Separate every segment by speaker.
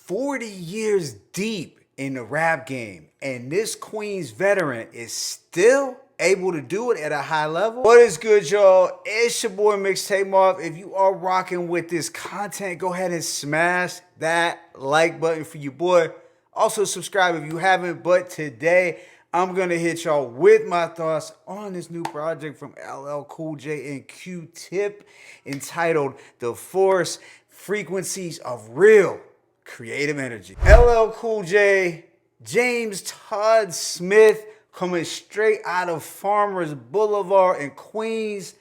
Speaker 1: 40 years deep in the rap game, and this Queens veteran is still able to do it at a high level. What is good, y'all? It's your boy Mixtape Moth. If you are rocking with this content, go ahead and smash that like button for your boy. Also subscribe if you haven't. But today I'm gonna hit y'all with my thoughts on this new project from LL Cool J and Q-Tip entitled "The Force Frequencies of Real Creative Energy." LL Cool J, James Todd Smith, coming straight out of Farmers Boulevard in Queens,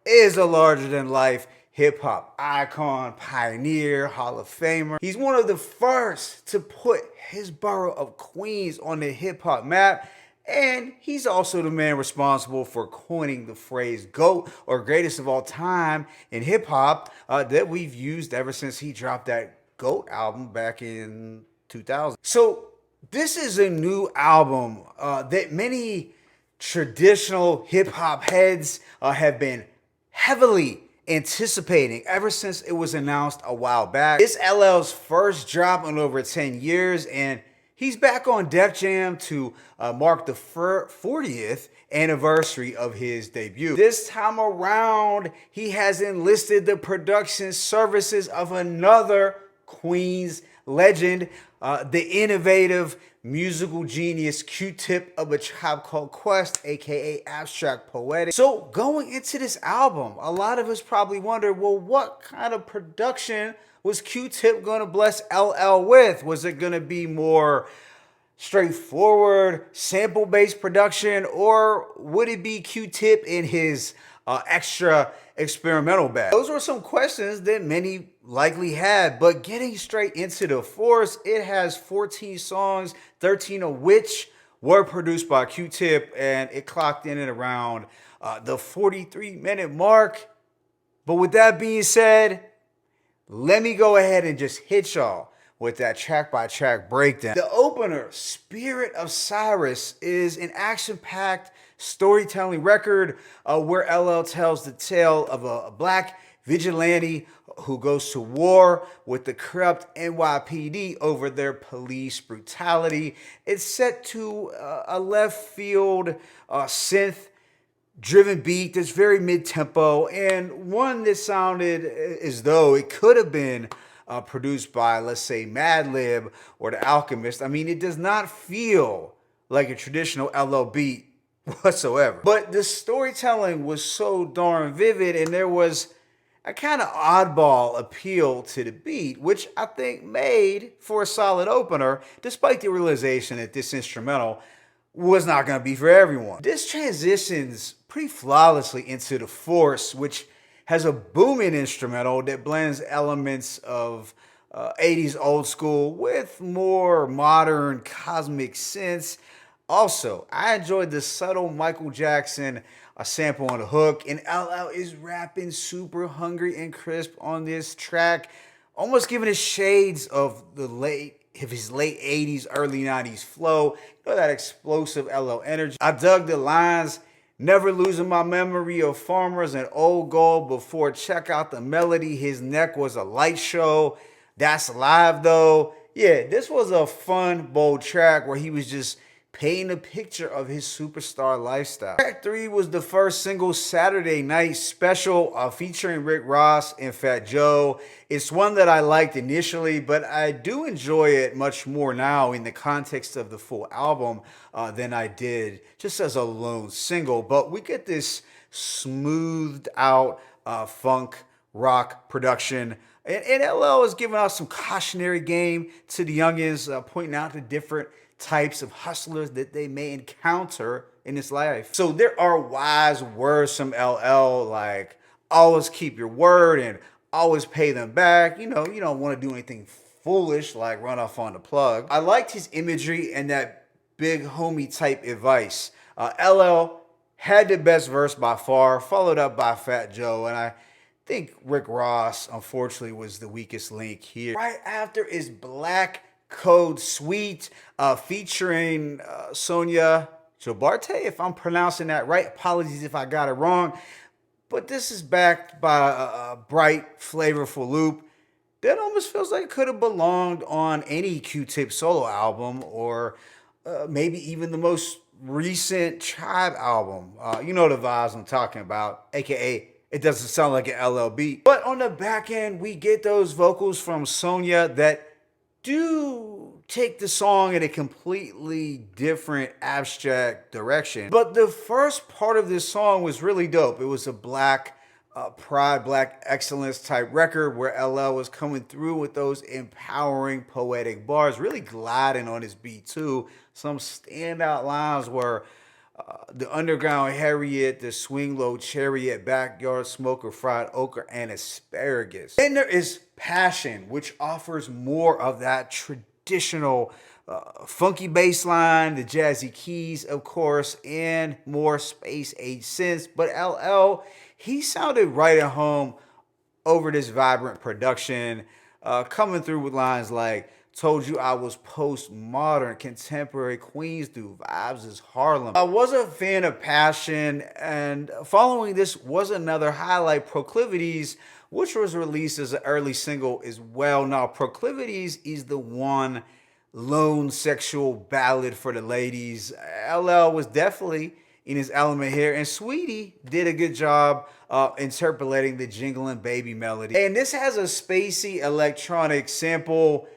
Speaker 1: is a larger-than-life hip-hop icon, pioneer, Hall of Famer. He's one of the first to put his borough of Queens on the hip-hop map, and he's also the man responsible for coining the phrase GOAT, or greatest of all time in hip-hop, that we've used ever since he dropped that GOAT album back in 2000. So this is a new album that many traditional hip-hop heads have been heavily anticipating ever since it was announced a while back. It's LL's first drop in over 10 years, and he's back on Def Jam to mark the 40th anniversary of his debut. This time around, he has enlisted the production services of another Queens legend, the innovative musical genius Q-Tip of A Tribe Called Quest, aka Abstract Poetic. So going into this album, a lot of us probably wonder, well, what kind of production was Q-Tip gonna bless LL with? Was it gonna be more straightforward, sample-based production, or would it be Q-Tip in his extra experimental bag? Those were some questions that many likely had, but getting straight into the force, it has 14 songs, 13 of which were produced by Q-Tip, and it clocked in at around the 43-minute mark. But with that being said, let me go ahead and just hit y'all with that track-by-track breakdown. The opener, Spirit of Cyrus, is an action-packed storytelling record where LL tells the tale of a black vigilante who goes to war with the corrupt NYPD over their police brutality. It's set to a left-field synth driven beat that's very mid-tempo, and one that sounded as though it could have been produced by, let's say, Madlib or The Alchemist. I mean, it does not feel like a traditional LL beat whatsoever. But the storytelling was so darn vivid, and there was a kind of oddball appeal to the beat, which I think made for a solid opener, despite the realization that this instrumental was not going to be for everyone. This transitions pretty flawlessly into the force, which has a booming instrumental that blends elements of 80s old school with more modern cosmic synths. Also, I enjoyed the subtle Michael Jackson sample on the hook, and LL is rapping super hungry and crisp on this track, almost giving it shades of his late 80s, early 90s flow. You know, that explosive LL energy. I dug the lines, "Never losing my memory of farmers and old gold before check out the melody. His neck was a light show. That's live though." Yeah, this was a fun, bold track where he was just painting a picture of his superstar lifestyle. Track 3 was the first single, Saturday Night Special, featuring Rick Ross and Fat Joe. It's one that I liked initially, but I do enjoy it much more now in the context of the full album than I did just as a lone single. But we get this smoothed out funk rock production. And LL is giving out some cautionary game to the youngins, pointing out the different types of hustlers that they may encounter in this life. So there are wise words from LL, like always keep your word and always pay them back. You know, you don't want to do anything foolish like run off on the plug. I liked his imagery and that big homie type advice. LL had the best verse by far, followed up by Fat Joe, and I think Rick Ross, unfortunately, was the weakest link here. Right after is Black Code Suite, featuring Sonia Jobarte, if I'm pronouncing that right. Apologies if I got it wrong. But this is backed by a bright, flavorful loop. that almost feels like it could have belonged on any Q-Tip solo album, or maybe even the most recent Tribe album. You know the vibes I'm talking about, aka it doesn't sound like an LL beat. But on the back end, we get those vocals from Sonya that do take the song in a completely different abstract direction. But the first part of this song was really dope. It was a black pride, black excellence type record where LL was coming through with those empowering poetic bars, really gliding on his beat too. Some standout lines were the underground Harriet, the swing low chariot, backyard smoker, fried okra, and asparagus. Then there is Passion, which offers more of that traditional funky bass line, the jazzy keys, of course, and more space age synths. But LL, he sounded right at home over this vibrant production, coming through with lines like, told you I was postmodern, contemporary Queens through vibes is Harlem. I was a fan of Passion, and following this was another highlight, Proclivities, which was released as an early single as well. Now, Proclivities is the one lone sexual ballad for the ladies. LL was definitely in his element here, and Sweetie did a good job interpolating the jingling baby melody. And this has a spacey electronic sample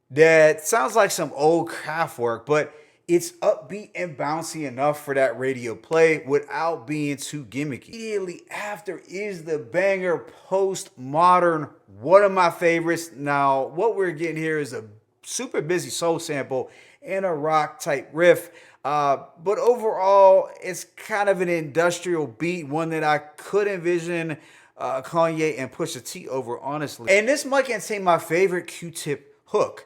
Speaker 1: that sounds like some old Kraftwerk, but it's upbeat and bouncy enough for that radio play without being too gimmicky. Immediately after is the banger Postmodern, one of my favorites. Now, what we're getting here is a super busy soul sample and a rock type riff, but overall, it's kind of an industrial beat, one that I could envision Kanye and Pusha T over, honestly. And this might contain my favorite Q-Tip hook.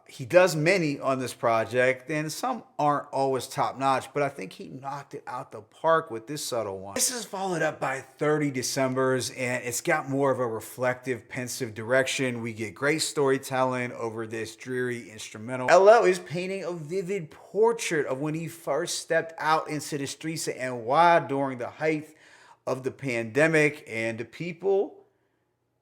Speaker 1: He does many on this project, and some aren't always top notch, but I think he knocked it out the park with this subtle one. This is followed up by 30 Decembers, and it's got more of a reflective, pensive direction. We get great storytelling over this dreary instrumental. LL is painting a vivid portrait of when he first stepped out into the streets of NY during the height of the pandemic, and the people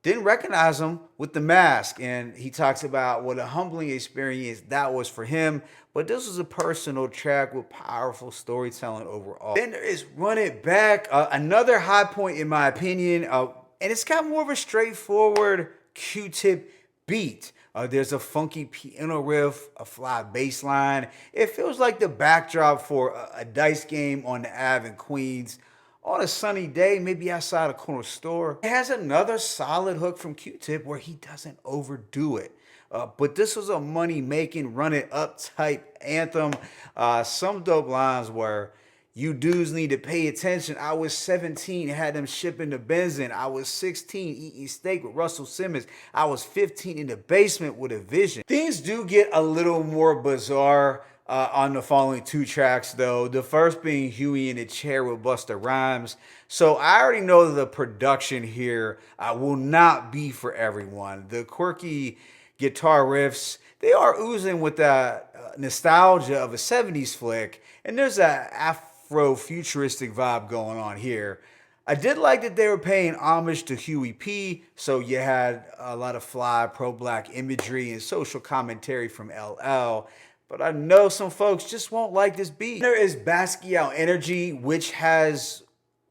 Speaker 1: didn't recognize him with the mask. And he talks about what a humbling experience that was for him. But this was a personal track with powerful storytelling overall. Then there is Run It Back, another high point in my opinion. And it's got more of a straightforward Q-Tip beat. There's a funky piano riff, a fly bass line. It feels like the backdrop for a dice game on the Ave in Queens on a sunny day, maybe outside a corner store. It has another solid hook from Q-Tip where he doesn't overdo it. But this was a money-making, run-it-up type anthem. Some dope lines were, you dudes need to pay attention. I was 17, had them shipping the Benzin. I was 16, eating steak with Russell Simmons. I was 15 in the basement with a vision. Things do get a little more bizarre on the following two tracks, though. The first being Huey in the Chair with Busta Rhymes. So I already know the production here will not be for everyone. The quirky guitar riffs, they are oozing with that nostalgia of a 70s flick, and there's an Afro-futuristic vibe going on here. I did like that they were paying homage to Huey P, so you had a lot of fly pro-black imagery and social commentary from LL. But I know some folks just won't like this beat. There is Basquiat Energy, which has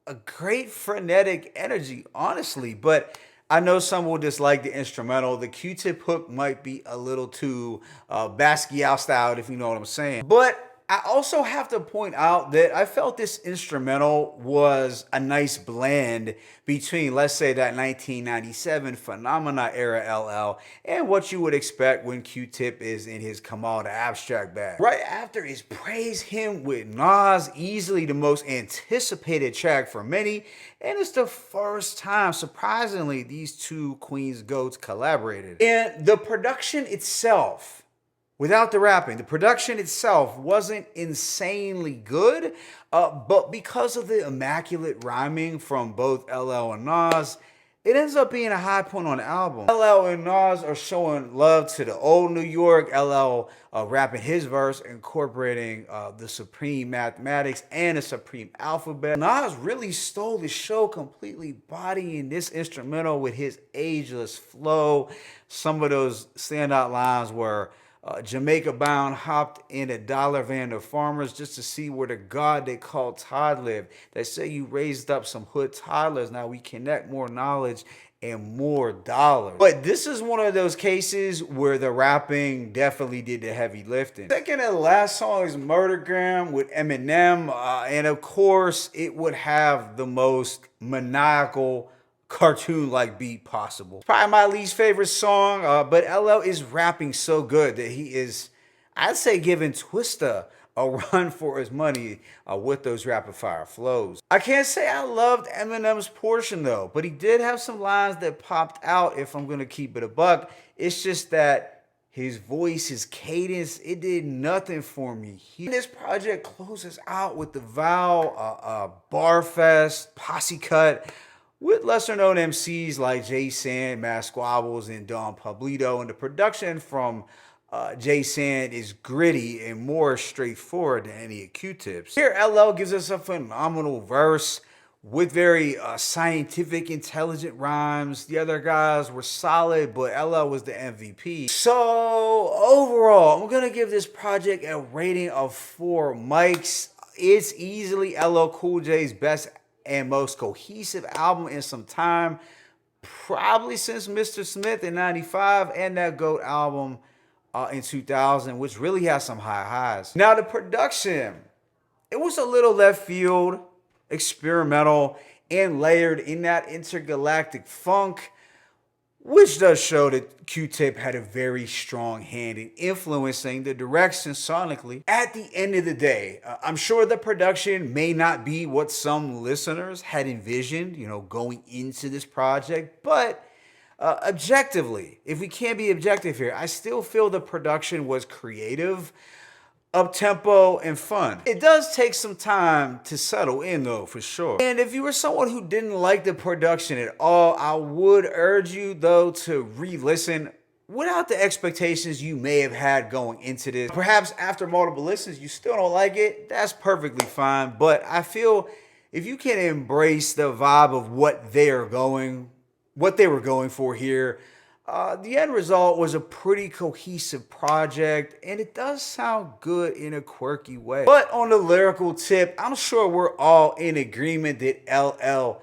Speaker 1: a great frenetic energy, honestly. But I know some will dislike the instrumental. The Q-Tip hook might be a little too Basquiat styled, if you know what I'm saying. But I also have to point out that I felt this instrumental was a nice blend between, let's say, that 1997 Phenomena era LL and what you would expect when Q-Tip is in his Kamal the Abstract bag. Right after is Praise Him with Nas, easily the most anticipated track for many, and it's the first time, surprisingly, these two Queens GOATs collaborated. And the production itself, without the rapping, the production itself wasn't insanely good, but because of the immaculate rhyming from both LL and Nas, it ends up being a high point on the album. LL and Nas are showing love to the old New York. LL rapping his verse, incorporating the supreme mathematics and the supreme alphabet. Nas really stole the show, completely bodying this instrumental with his ageless flow. Some of those standout lines were, Jamaica bound hopped in a dollar van of farmers just to see where the god they call Todd lived. They say you raised up some hood toddlers. Now we connect more knowledge and more dollars. But this is one of those cases where the rapping definitely did the heavy lifting. Second and last song is Murdergram with Eminem. And of course, it would have the most maniacal cartoon-like beat possible. It's probably my least favorite song, but LL is rapping so good that he is, I'd say, giving Twista a run for his money with those rapid fire flows. I can't say I loved Eminem's portion though, but he did have some lines that popped out if I'm gonna keep it a buck. It's just that his voice, his cadence, it did nothing for me. This project closes out with the Vow, Barfest, Posse Cut, with lesser known MCs like Jay Sand, Mass Squabbles, and Don Pablito. And the production from Jay Sand is gritty and more straightforward than any of Q-Tip's. Here, LL gives us a phenomenal verse with very scientific, intelligent rhymes. The other guys were solid, but LL was the MVP. So overall, I'm gonna give this project a rating of 4 mics. It's easily LL Cool J's best and most cohesive album in some time, probably since Mr. Smith in '95 and that GOAT album in 2000, which really has some high highs. Now the production, it was a little left field, experimental, and layered in that intergalactic funk, which does show that Q-Tip had a very strong hand in influencing the direction sonically. At the end of the day, I'm sure the production may not be what some listeners had envisioned, going into this project, but objectively, if we can't be objective here, I still feel the production was creative, up-tempo, and fun. It does take some time to settle in though, for sure. And if you were someone who didn't like the production at all, I would urge you though to re-listen without the expectations you may have had going into this. Perhaps after multiple listens, you still don't like it, that's perfectly fine. But I feel if you can embrace the vibe of what they were going for here, the end result was a pretty cohesive project, and it does sound good in a quirky way. But on the lyrical tip, I'm sure we're all in agreement that LL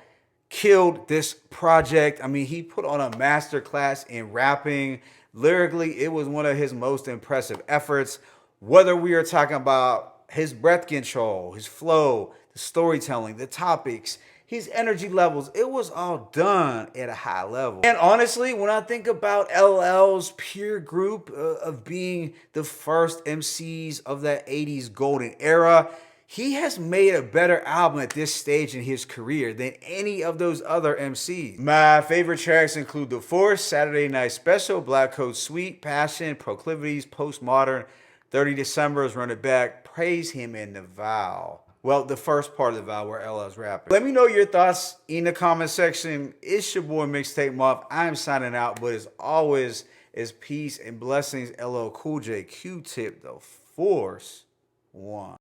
Speaker 1: killed this project. I mean, he put on a masterclass in rapping. Lyrically, it was one of his most impressive efforts. Whether we are talking about his breath control, his flow, the storytelling, the topics, his energy levels, it was all done at a high level. And honestly, when I think about LL's peer group of being the first MCs of that 80s golden era, he has made a better album at this stage in his career than any of those other MCs. My favorite tracks include The Force, Saturday Night Special, Black Coat Suite, Passion, Proclivities, Postmodern, 30 December's Run It Back, Praise Him, and The Vow. Well, the first part of the Vow where LL's rapping. Let me know your thoughts in the comment section. It's your boy Mixtape Moth. I'm signing out, but as always, is peace and blessings. LL Cool J, Q-Tip, the Force One.